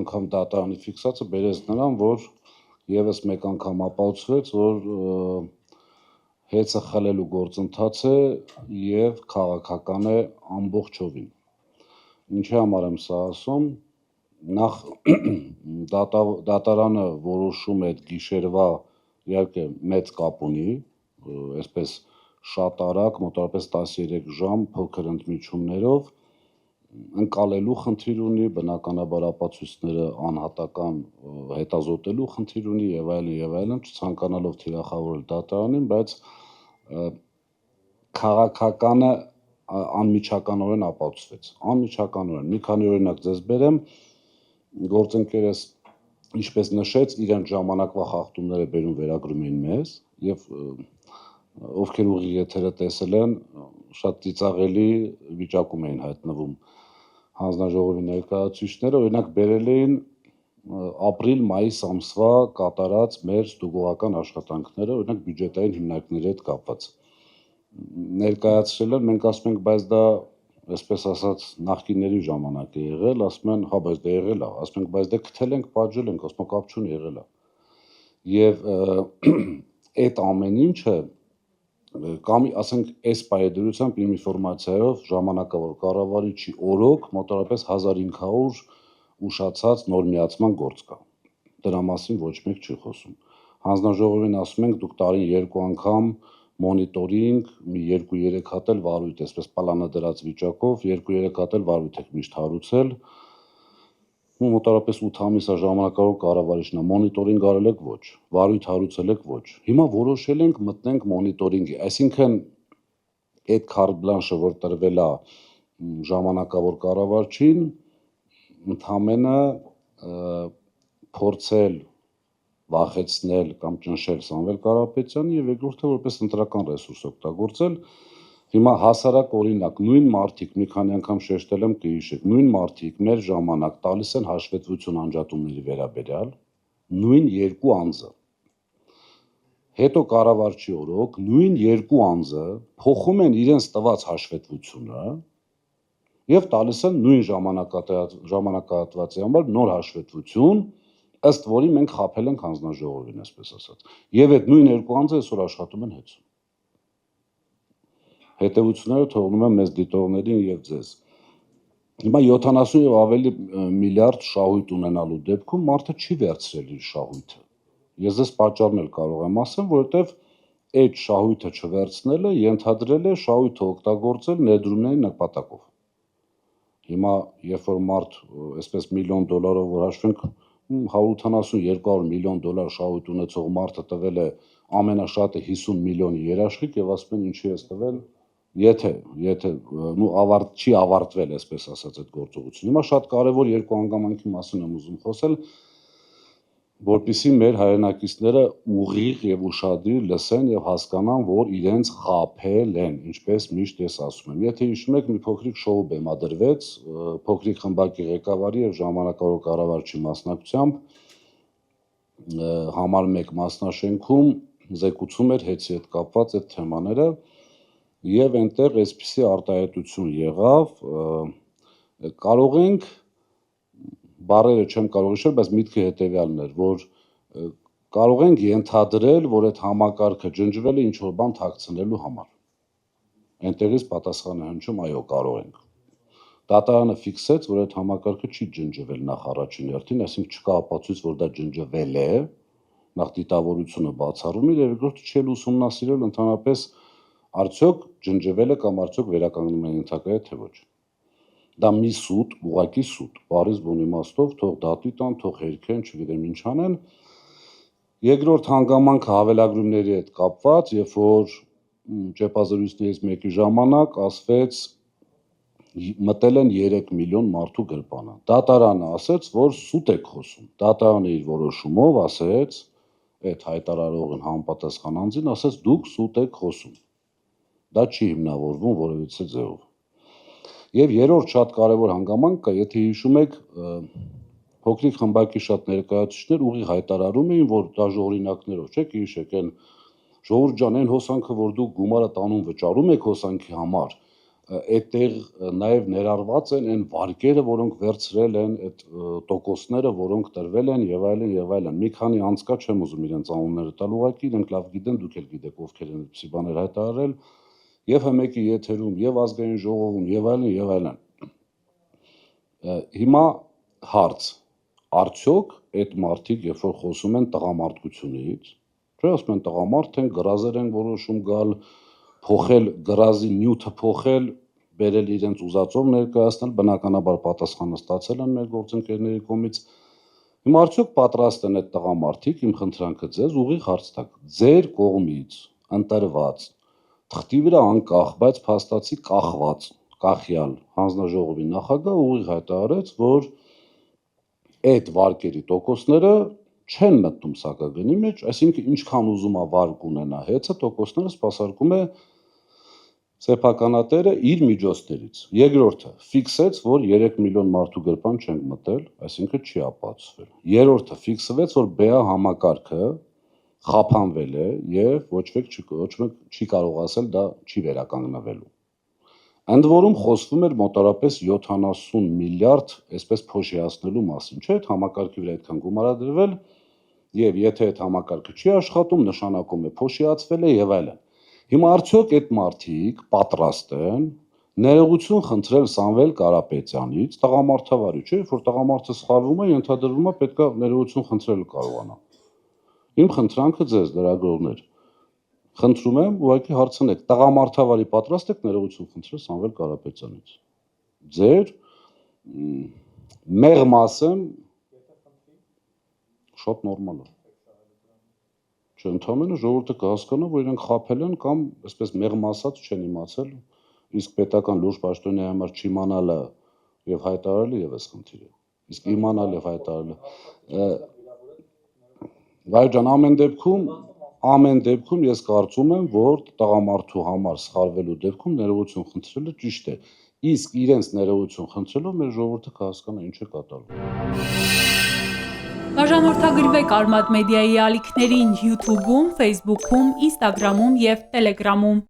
անգամ դատարանի ֆիքսացը բերեց նրան, որ եւս մեկ անգամ ապացուցվեց, որ հեծը խլելու գործընթաց է եւ քաղաքական է ամբողջովին։ Ինչի համար եմ սա ասում, նախ դատարանը որոշում է այդ գիշերվա իհարկե մեծ կապ ունի, այսպես շատ արագ, մոտավորապես 13 ժամ փոքր ընդմիջումներով ընկալելու խնդիր ունի, բնականաբար ապացույցները անհատական հետազոտելու խնդիր ունի եւ այլն, չցանկանալով թիրախավորել դատարանին, բայց քաղաքականը անմիջականորեն ապացուցվեց։ Անմիջականորեն մի քանի օրինակ ձեզ բերեմ, գործընկերս ինչպես նշեց, իրենց ժամանակվա խախտումները բերում վերագրում էին մեզ եւ ովքեր ուղիղ եթերը տեսել են, շատ ծիծաղելի վիճակում էին հայտնվում հանձնաժողովի ներկայացուցիչները, օրինակ բերել էին ապրիլ-մայիս ամսվա կատարած մեր ստուգողական աշխատանքները, օրինակ բյուջետային հիմնարկների հետ կապված։ Ներկայացրել են, մենք ասում ենք, բայց դա այսպես ասած նախկինների ժամանակ է եղել, ասում են, հա, բայց դա եղել է, ասում ենք, բայց դե գտել ենք, պատժել ենք, ասում կապ չունի, եղել է։ Եվ այդ ամեն ինչը կամ ասենք այս պայդրությամբ իմ ինֆորմացիայով ժամանակավոր կառավարիչի օրոք մոտավորապես 1500 ուշացած նոր միացման գործ կա։ Դրա մասին ոչ մեկ չի խոսում։ Հանձնաժողովին ասում ենք, դուք տարին 2 անգամ մոնիտորինգ, մի 2-3 հատ էլ վարույթ, այսպես պլանը դրած վիճակով 2-3 հատ էլ վարույթ եք միշտ հարուցել։ Ու մոտավորապես 8 ամիս է ժամանակավոր կառավարիչն է, մոնիտորինգ արել եք ոչ, վարույթ հարուցել եք ոչ։ Հիմա որոշել ենք մտնենք մոնիտորինգի, այսինքն այդ քարտ բլանշը, որ տրվել է ժամանակավոր կառավարչին, ընդհանրապես փորձել վախեցնել կամ ճնշել Սամվել Կարապետյանի եւ երկրորդը որպես ընտրական ռեսուրս օգտագործել։ Հիմա հասարակ օրինակ նույն մարդիկ, մի քանի անգամ շեշտել եմ կհիշեք, նույն մարդիկ մեր ժամանակ տալիս են հաշվետվություն անջատումների վերաբերյալ, նույն երկու անձը։ Հետո կառավարչի օրոք նույն երկու անձը փոխում են իրենց տված հաշվետվությունը եւ տալիս են նույն ժամանակահատվածի համար նոր հաշվետվություն, ըստ որի մենք խաբել ենք հանձնաժողովին, այսպես ասած։ Եվ այդ նույն երկու անձը այսօր աշխատում են հետո։ Հետևությունները թողնում եմ մեզ դիտողներին եւ ձեզ։ Հիմա 70 եւ ավելի միլիարդ շահույթ ունենալու դեպքում մարդը չի վերցրել իր շահույթը։ Ես ձեզ պատճառն էլ կարող եմ ասեմ, որովհետեւ այդ շահույթը չվերցնելը ենթադրել է շահույթը օգտագործել ներդրումների նպատակով։ Հիմա երբ որ մարդ այսպես $1 միլիոն որ հաշվենք 180-200 միլիոն դոլար շահույթ ունեցող մարդը տվել է ամենաշատը 50 միլիոնի երաշխիք եւ ասում են ինչի է տվել, եթե չի ավարտվել, այսպես ասած, այդ գործողությունը։ Հիմա շատ կարևոր երկու հանգամանքի մասին եմ ուզում խոսել, որպեսզի մեր հայրենակիցները ուղիղ եւ ուշադիր լսեն եւ հասկանան, որ իրենց խաբել են, ինչպես միշտ ես ասում եմ։ Եթե հիշում եք, մի փոքրիկ շոու բեմադրվեց փոքրիկ խմբակի ղեկավարի եւ ժամանակավոր կառավարչի մասնակցությամբ համար 1 մասնաշենքում զեկուցում էր հեծի հետ կապված այդ թեմաները եւ այնտեղ այսպիսի արտահայտություն եղավ, կարող ենք բառերը չեմ կարող հիշել, բայց միտքը հետեւյալն էր, որ կարող ենք ենթադրել, որ այդ համակարգը ջնջվել է ինչ որ բան թաքցնելու համար։ Այնտեղից պատասխանը հնչում, այո, կարող ենք։ Դատարանը ֆիքսեց, որ այդ համակարգը չի ջնջվել նախ առաջին հերթին, այսինքն չկա ապացույց, որ դա ջնջվել է, նախ դիտավորությունը բացառում է, եւ երկրորդը չի ուսումնասիրել ընդհանրապես արդյոք ջնջվել է կամ արդյոք վերականգնման ենթակա է թե ոչ։ Դա մի սուտ, ուղղակի սուտ, բառից բուն իմաստով, թող դատի տան, թող հերքեն, չգիտեմ ինչ անեն։ Երկրորդ հանգամանքը հավելագրումների հետ կապված, երբ որ ճեպազրույցներից մեկի ժամանակ ասվեց մտել են 3 միլիոն մարդու գրպանը։ Դատարանը ասեց, որ սուտ եք խոսում։ Դատարանը իր որոշումով ասեց, այդ հայտարարողին համապատասխան անձին ասեց, դուք սուտ եք խոսում։ Դա չի հիմնավորվում որևիցե ձևով։ Եվ երրորդ շատ կարևոր հանգամանք կա, եթե հիշում եք, փոքրիկ խմբակի շատ ներկայացուցիչներ ուղիղ հայտարարում էին, որ դաժե օրինակներով, չէ՞, հիշեք, այն ժողովուրդ ջան, այն հոսանքը, որ դուք գումարը տանում վճարում եք հոսանքի համար, այդտեղ նաև ներառված են այն վարկերը, որոնք վերցրել են, այդ տոկոսները, որոնք տրվել են եւ այլն եւ այլն։ Մի քանի անց կա, չեմ ուզում իրենց անունները տալ, ուղղակի իրենք լավ գիտեն, դուք էլ գիտեք ովքեր են այդպիսի բաներ հայտարարել եւ ՀՄԿ-ի եթերում եւ ազգային ժողովում եւ այլն եւ այլն։ Հիմա հարց. արդյոք այդ մարդիկ, երբ որ խոսում են տղամարդկությունից, չէ, ասում են տղամարդ են, գրազեր են որոշում գալ, փոխել գրազի նյութը փոխել, բերել իրենց ուզածով ներկայացնել, բնականաբար պատասխանը ստացել են մեր գործընկերների կողմից։ Հիմա արդյոք պատրաստ են այդ տղամարդիկ, իմ խնդրանքը ձեզ ուղիղ հարց տակ, ձեր կողմից ընտրված թղթի վրա անկախ, բայց փաստացի կախված, կախյալ հանձնաժողովի նախագահ ուղիղ հայտարարեց, որ այդ վարկերի տոկոսները չեն մտնում սակագնի մեջ, այսինքն ինչքան ուզում է վարկ ունենա հեծը, տոկոսները սպասարկում է սեփականատերը իր միջոցներից։ Երկրորդը ֆիքսեց, որ 3 միլիոն մարդու գրպան չենք մտել, այսինքն չի ապացուցվել։ Երրորդը ֆիքսվեց, որ ԲԱ համակարգը խափանվել է եւ ոչ մեկ չի կարող ասել դա չի վերականգնվելու։ Ընդ որում խոսվում էր մոտարապես 70 միլիարդ, այսպես փոշիացնելու մասին, չէ՞, այդ համակարգի վրա այդքան գումար է դրվել եւ եթե այդ համակարգը չի աշխատում, նշանակում է փոշիացվել է եւ այլն։ Հիմա արդյոք այդ մարդիկ պատրաստ են ներողություն խնդրել Սամվել Կարապետյանից, տղամարդավարի, չէ՞, որ տղամարդը սխալվում է, ենթադրվում է պետքա ներողություն խնդրել կարողանա։ Իմ խնդրանքը ձեզ լրագրողներ, խնդրում եմ ուղղակի հարցնեք, տղամարդավարի պատրաստ եք ներողություն խնդրել Սամվել Կարապետյանից։ Ձեր մեղմ ասեմ, շատ նորմալ է։ Չէ, ընդհանրապես ժողովուրդը կհասկանա, որ իրենք խաբել են կամ այսպես մեղմ ասած չեն իմացել, իսկ պետական լուրջ պաշտոնյայի համար չիմանալը եւ հայտարարելը եւս խնդիր է։ Իսկ իմանալ եւ հայտարարելը Վայ ջան, ամեն դեպքում ես կարծում եմ, որ տղամարդու համար սխալվելու դեպքում ներողություն խնդրելը ճիշտ է։ Իսկ իրենց ներողություն խնդրելով մեր ժողովուրդը կհասկանա ինչ է կատարվում։ Բաժանորդագրվեք Արմադ մեդիայի ալիքներին YouTube-ում, Facebook-ում, Instagram-ում և Telegram-ում։